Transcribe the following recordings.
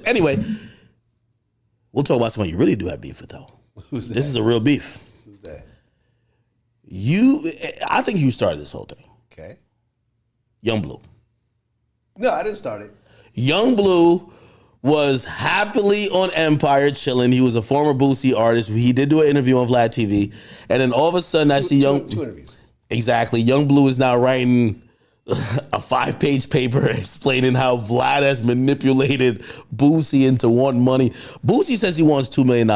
Anyway, we'll talk about somebody you really do have beef with, though. Who's that? This is a real beef. Who's that? I think you started this whole thing. Okay. Yung Bleu. No, I didn't start it. Yung Bleu was happily on Empire chilling. He was a former Boosie artist. He did do an interview on Vlad TV. And then all of a sudden I see two interviews. Exactly. Yung Bleu is now writing a 5-page paper explaining how Vlad has manipulated Boosie into wanting money. Boosie says he wants $2 million.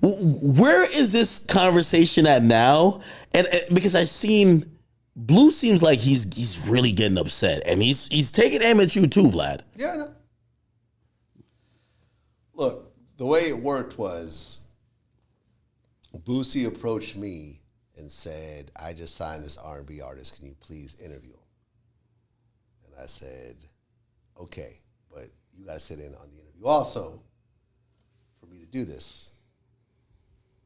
Where is this conversation at now? And because I seen Blue seems like he's really getting upset, and he's taking aim at you too, Vlad. Yeah, I know. Look, the way it worked was Boosie approached me and said, "I just signed this R&B artist. Can you please interview him?" And I said, "Okay, but you got to sit in on the interview also for me to do this."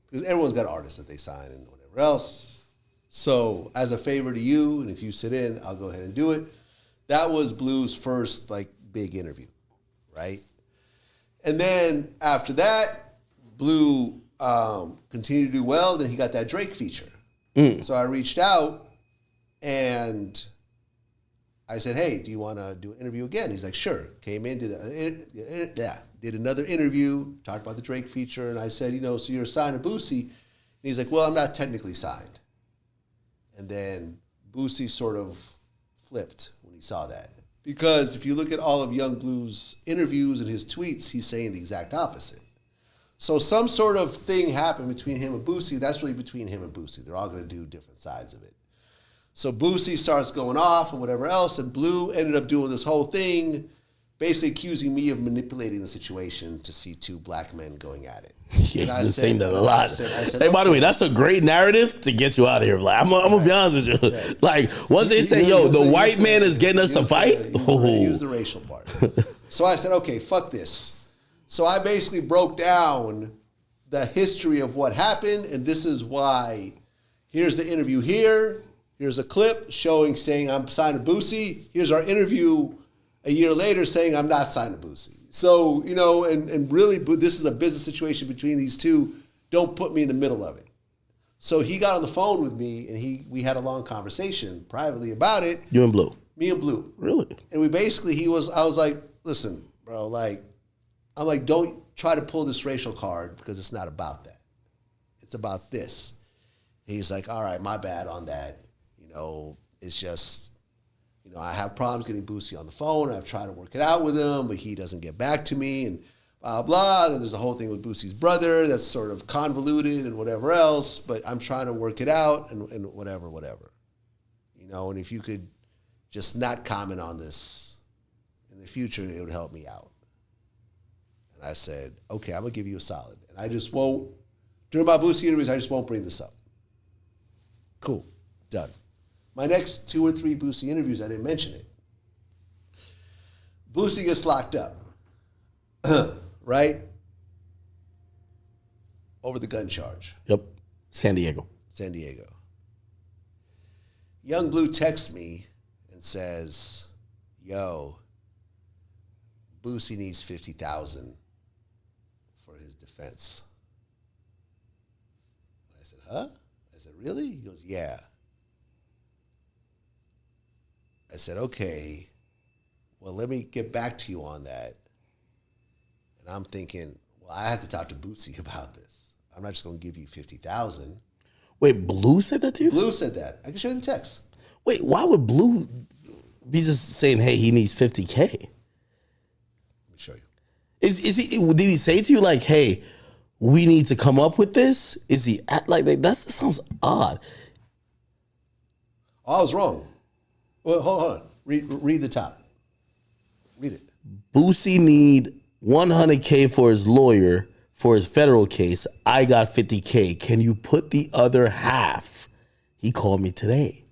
Because everyone's got artists that they sign and whatever else. So as a favor to you, and if you sit in, I'll go ahead and do it. That was Blue's first big interview, right? And then after that, Blue continued to do well. Then he got that Drake feature. So I reached out and I said, "Hey, do you want to do an interview again?" He's like, "Sure." Came in, did another interview, talked about the Drake feature, and I said, "So you're signed to Boosie?" And he's like, "Well, I'm not technically signed." And then Boosie sort of flipped when he saw that. Because if you look at all of Yung Bleu's interviews and his tweets, he's saying the exact opposite. So some sort of thing happened between him and Boosie. That's really between him and Boosie. They're all going to do different sides of it. So Boosie starts going off and whatever else, and Blue ended up doing this whole thing, basically accusing me of manipulating the situation to see two black men going at it. Yeah, he's been saying that a lot. I said, hey, by the way, that's a great narrative to get you out of here. Like, I'm gonna be honest with you. Right. Like, once they say, "Yo, the white man is getting us to fight," use the racial part. So I said, "Okay, fuck this." So I basically broke down the history of what happened, and this is why. Here's the interview here. Here's a clip saying I'm signed to Boosie. Here's our interview a year later saying I'm not signed to Boosie. So, and really, this is a business situation between these two. Don't put me in the middle of it. So he got on the phone with me, and we had a long conversation privately about it. You and Blue? Me and Blue. Really? And I was like, "Listen, bro, I'm like, don't try to pull this racial card because it's not about that. It's about this." He's like, "All right, my bad on that. It's just, I have problems getting Boosie on the phone. I've tried to work it out with him, but he doesn't get back to me and blah, blah. And there's the whole thing with Boosie's brother that's sort of convoluted and whatever else, but I'm trying to work it out and whatever. And if you could just not comment on this in the future, it would help me out." And I said, "Okay, I'm going to give you a solid. And I just won't, during my Boosie interviews, I just won't bring this up." Cool. Done. My next 2 or 3 Boosie interviews, I didn't mention it. Boosie gets locked up, right? Over the gun charge. Yep. San Diego. Yung Bleu texts me and says, "Yo, Boosie needs $50,000 for his defense." I said, "Huh?" I said, "Really?" He goes, "Yeah." I said, "Okay, well, let me get back to you on that." And I'm thinking, well, I have to talk to Boosie about this. I'm not just going to give you $50,000. Wait, Blue said that to you? Blue said that. I can show you the text. Wait, why would Blue be just saying, "Hey, he needs $50K"? Let me show you. Is he? Did he say to you like, "Hey, we need to come up with this"? Is he like that sounds odd. Oh, I was wrong. Well, hold on. Read the top. Read it. Boosie need $100K for his lawyer for his federal case. I got $50K. Can you put the other half? He called me today.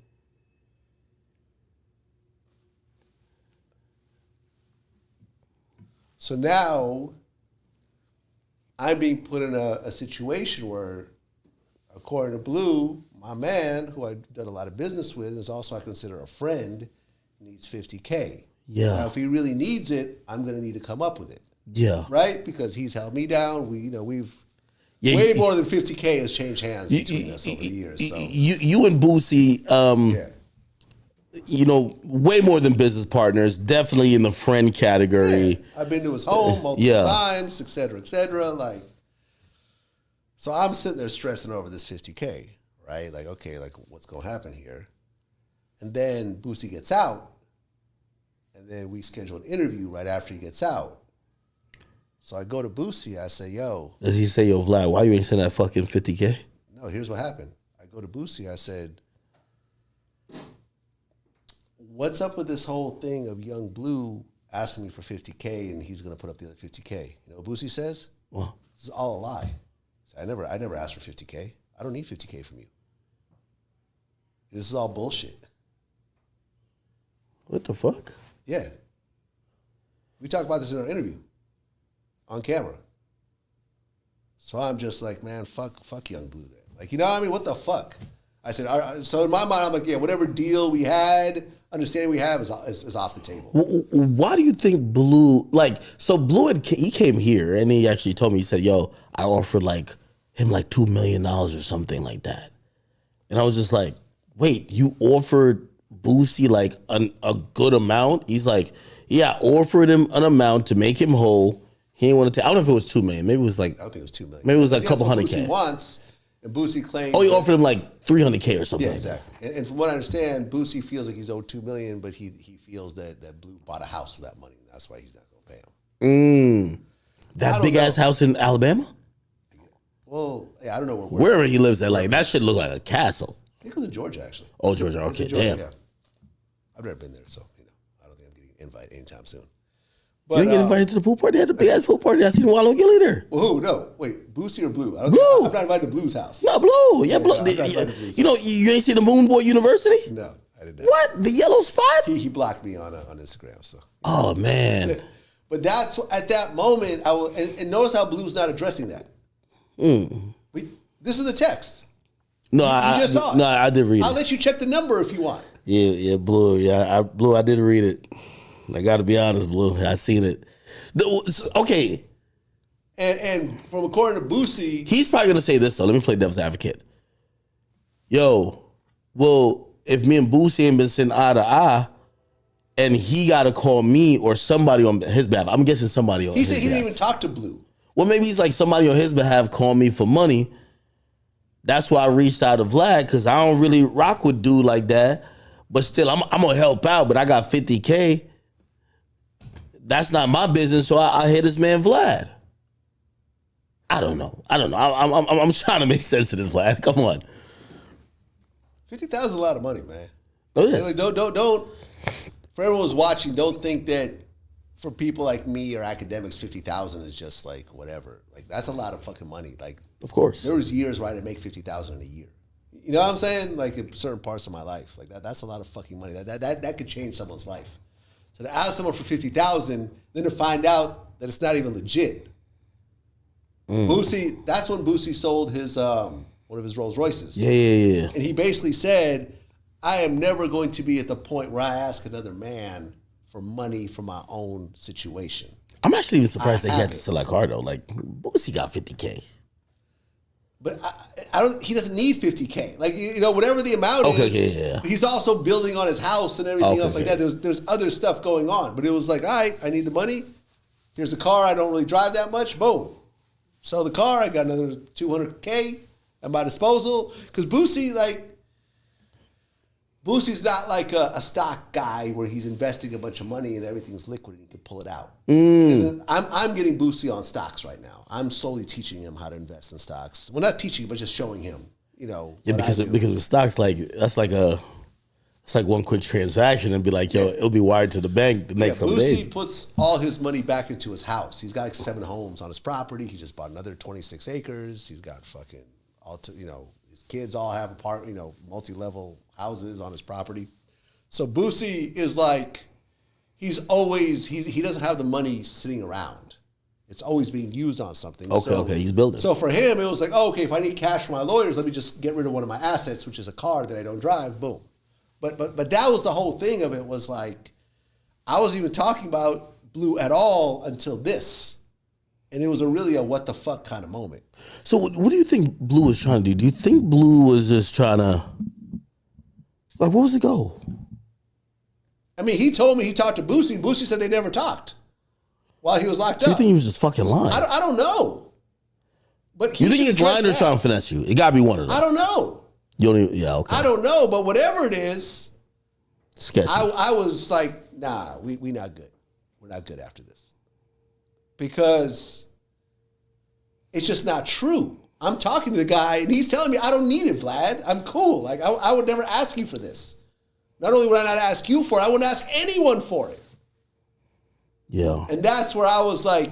So now I'm being put in a situation where, according to Blue, my man, who I've done a lot of business with, is also I consider a friend, needs $50K. Yeah. Now, if he really needs it, I'm going to need to come up with it. Yeah. right? Because he's held me down. We've Yeah, way more than 50K has changed hands between us over the years. So You and Boosie, yeah. way more than business partners. Definitely in the friend category. Yeah. I've been to his home multiple times, et cetera, et cetera. Like, so I'm sitting there stressing over this 50K, right? Like, okay, like what's gonna happen here? And then Boosie gets out, and then we schedule an interview right after he gets out. So I go to Boosie, I say, yo. Does he say, yo, Vlad, why you ain't send that fucking 50K? No, here's what happened. I go to Boosie, I said, what's up with this whole thing of Young Bleu asking me for 50K and he's gonna put up the other 50K? You know what Boosie says? Well, This is all a lie. I never asked for 50K. I don't need 50K from you. This is all bullshit. what the fuck? Yeah. We talked about this in our interview on camera. So I'm just like, man, fuck Young Bleu then. Like, you know what I mean? What the fuck? I said, all right. So in my mind, I'm like, yeah, whatever deal we had, understanding we have is off the table. Why do you think Blue, so Blue, he came here and he actually told me, he said, yo, I offered him $2 million or something like that. And I was just like, wait, you offered Boosie a good amount? He's like, yeah, I offered him an amount to make him whole. He didn't want to take, I don't know if it was 2 million. Maybe it was I don't think it was 2 million. Maybe it was a couple hundred $100K. Boosie wants, and Boosie claims. Oh, he offered him $300K or something. Yeah, exactly. And from what I understand, Boosie feels like he's owed $2 million, but he feels that Blue bought a house for that money. And that's why he's not going to pay him. That big ass house in Alabama? Well, yeah, I don't know Wherever he lives at, that shit look like a castle. I think it was in Georgia, actually. Oh, Georgia. Okay, In Georgia, damn. yeah. I've never been there, so I don't think I'm getting invited anytime soon. You didn't get invited to the pool party? They had the big ass pool party. I seen Wallow Gilly there. Well, who? No, wait, Boosie or Blue? I'm not invited to Blue's house. No, Blue. Yeah, Blue. I'm not invited to Blue's You ain't see the Moon Boy University? No, I did not. What? The yellow spot? He blocked me on Instagram. So. Oh man. But that's at that moment. And notice how Blue's not addressing that. This is the text. No, you just saw it. No, I did read I'll it. let you check the number if you want. Yeah, Blue. Yeah, Blue. I did read it. I got to be honest, Blue. I seen it. Okay. And from according to Boosie, He's probably gonna say this though. Let me play devil's advocate. Yo, well, if me and Boosie ain't been sitting eye to eye, and he got to call me or somebody on his behalf, I'm guessing somebody on he his said he behalf. didn't even talk to Blue. Well, maybe he's like somebody on his behalf called me for money. That's why I reached out to Vlad, because I don't really rock with dude like that. But still, I'm gonna help out. But I got 50K. That's not my business. So I hit this man Vlad. I don't know. I'm trying to make sense of this, Vlad. Come on. 50,000 is a lot of money, man. Oh, yes. Don't. For everyone who's watching, don't think that for people like me or academics, 50,000 is just like whatever. Like that's a lot of fucking money. Like, Of course. there was years where I didn't make 50,000 in a year. You know what I'm saying? Like in certain parts of my life, like that's a lot of fucking money. That could change someone's life. So to ask someone for 50,000, then to find out that it's not even legit. Boosie, that's when Boosie sold his one of his Rolls Royces. Yeah. And he basically said, I am never going to be at the point where I ask another man for money for my own situation. I'm actually even surprised I that he had haven't. to sell that car though. Like Boosie got 50K. But I don't. He doesn't need 50K. Like whatever the amount is. Yeah. He's also building on his house and everything else like that. There's other stuff going on. But it was like, all right, I need the money. Here's a car I don't really drive that much. Boom, sell the car. I got another 200K at my disposal. Because Boosie's not like a stock guy where he's investing a bunch of money and everything's liquid and he can pull it out. I'm getting Boosie on stocks right now. I'm slowly teaching him how to invest in stocks. Well, not teaching, but just showing him, Yeah, what because I do. with stocks, it's like one quick transaction and be like, yo, it'll be wired to the bank the next couple Boosie days. puts all his money back into his house. He's got like 7 homes on his property. He just bought another 26 acres. He's got fucking his kids all have multi-level houses on his property. So Boosie is like, he doesn't have the money sitting around. It's always being used on something. Okay, he's building. So for him, it was like, if I need cash for my lawyers, let me just get rid of one of my assets, which is a car that I don't drive. Boom. But that was the whole thing of it, was like, I wasn't even talking about Blue at all until this. And it was really a what the fuck kind of moment. So what do you think Blue was trying to do? Do you think Blue was just trying to, like, what was the goal? I mean, he told me he talked to Boosie. Boosie said they never talked while he was locked So up. you think he was just fucking lying? I don't know. But You think he's lying or trying to finesse you? It got to be one of them. I don't know. You don't even, yeah, okay. I don't know, but whatever it is, Sketchy. I was like, nah, we not good. We're not good after this. Because it's just not true. I'm talking to the guy, and he's telling me, I don't need it, Vlad. I'm cool. Like, I would never ask you for this. Not only would I not ask you for it, I wouldn't ask anyone for it. Yeah. And that's where I was like,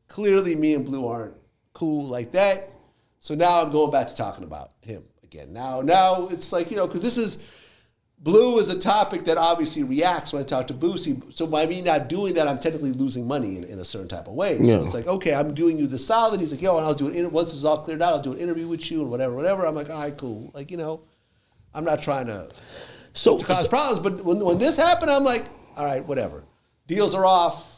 clearly me and Blue aren't cool like that. So now I'm going back to talking about him again. Now it's like, because this is, Blue is a topic that obviously reacts when I talk to Boosie. So by me not doing that, I'm technically losing money in a certain type of way. So Yeah. it's like, okay, I'm doing you the solid. He's like, and I'll do it. Once it's all cleared out, I'll do an interview with you and whatever. I'm like, all right, cool. Like, I'm not trying to cause problems. But when this happened, I'm like, all right, whatever. Deals are off.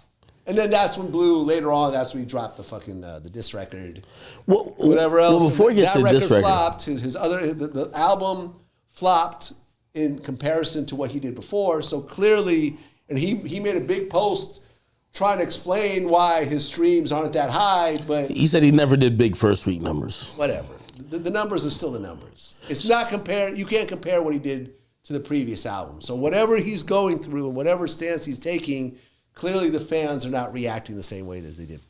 And then that's when Blue, later on, that's when he dropped the fucking, the diss record. Whatever else. Well, before he gets to the diss record. Flopped. The album flopped in comparison to what he did before. So clearly, and he made a big post trying to explain why his streams aren't that high, but He said he never did big first week numbers. whatever. The numbers are still the numbers. It's not you can't compare what he did to the previous album. So whatever he's going through and whatever stance he's taking, clearly the fans are not reacting the same way as they did